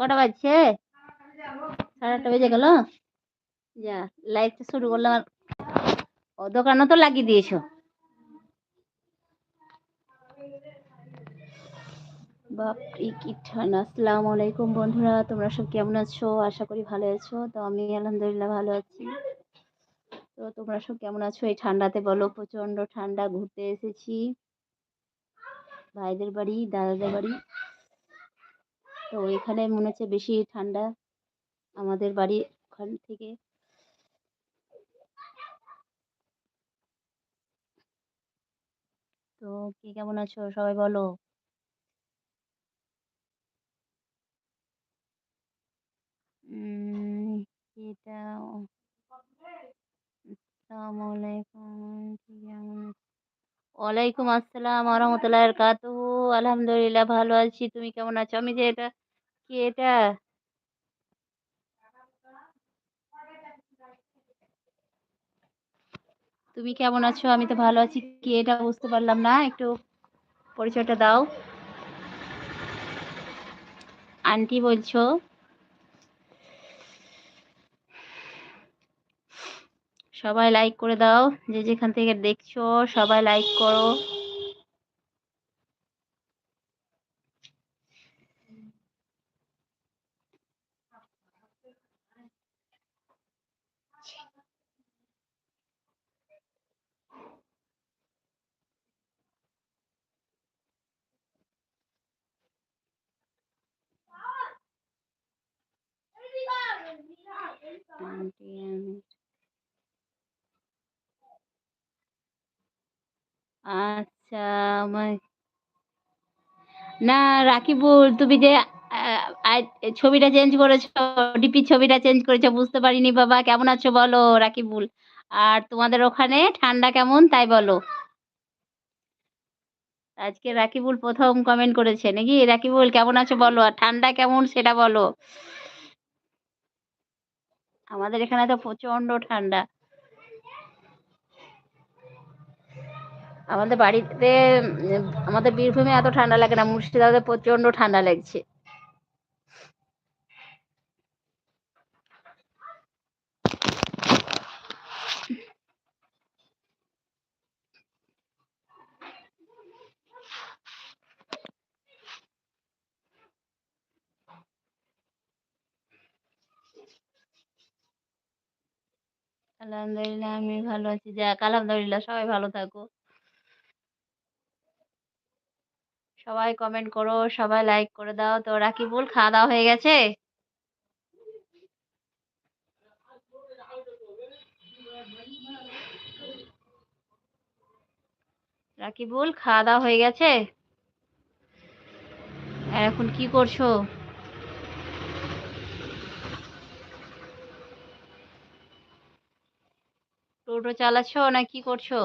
কটা বাজছে? 8:30 বেজে গেল। যা লাইভটা শুরু করলাম আর দোকানও তো লাগিয়ে দিয়েছো। বাপরে কি ঠান্ডা। আসসালামু আলাইকুম বন্ধুরা, তোমরা সব কেমন আছো? আশা করি ভালো আছো। তো আমি আলহামদুলিল্লাহ ভালো আছি। তো তোমরা সব কেমন আছো এই ঠান্ডাতে বলো? প্রচন্ড ঠান্ডা। ঘুরতে এসেছি ভাইদের বাড়ি, দাদাদের বাড়ি। তো এখানে মনে হচ্ছে বেশি ঠান্ডা আমাদের বাড়ি ওখান থেকে। তো কে কেমন আছো সবাই বলো। এটা আসসালামু আলাইকুম, কেমন আছো? ওয়ালাইকুম আসসালাম ওয়া রাহমাতুল্লাহি ওয়া বারাকাতুহু। আলহামদুলিল্লাহ ভালো আছি। তুমি কেমন আছো? আমি যে এটা কি এটা? তুমি কেমন আছো? আমি তো ভালো আছি। কি এটা বুঝতে পারলাম না। একটু পরিচয়টা দাও। আন্টি বলছো? সবাই লাইক করে দাও। যে যেখান থেকে দেখছো সবাই লাইক করো। আন্টি আচ্ছা। আমার না, রাকিবুল তুমি যে ছবিটা চেঞ্জ করেছো, ডিপি ছবিটা চেঞ্জ করেছো বুঝতে পারিনি বাবা। কেমন আছো বলো রাকিবুল? আর তোমাদের ওখানে ঠান্ডা কেমন তাই বলো। আজকে রাকিবুল প্রথম কমেন্ট করেছে নাকি? রাকিবুল কেমন আছো বলো, আর ঠান্ডা কেমন সেটা বলো। আমাদের এখানে তো প্রচন্ড ঠান্ডা। আমাদের বাড়িতে আমাদের বীরভূমে এত ঠান্ডা লাগে না, মুর্শিদাবাদে প্রচন্ড ঠান্ডা লাগছে। আলহামদুলিল্লাহ আমি ভালো আছি। যাক আলহামদুলিল্লাহ, সবাই ভালো থাকো। সবাই কমেন্ট করো, সবাই লাইক করে দাও। তো রাকিবুল খাওয়া দাওয়া হয়ে গেছে? রাকিবুল খাওয়া দাওয়া হয়ে গেছে? আর এখন কি করছো? টোটো চালাচ্ছো না কি করছো?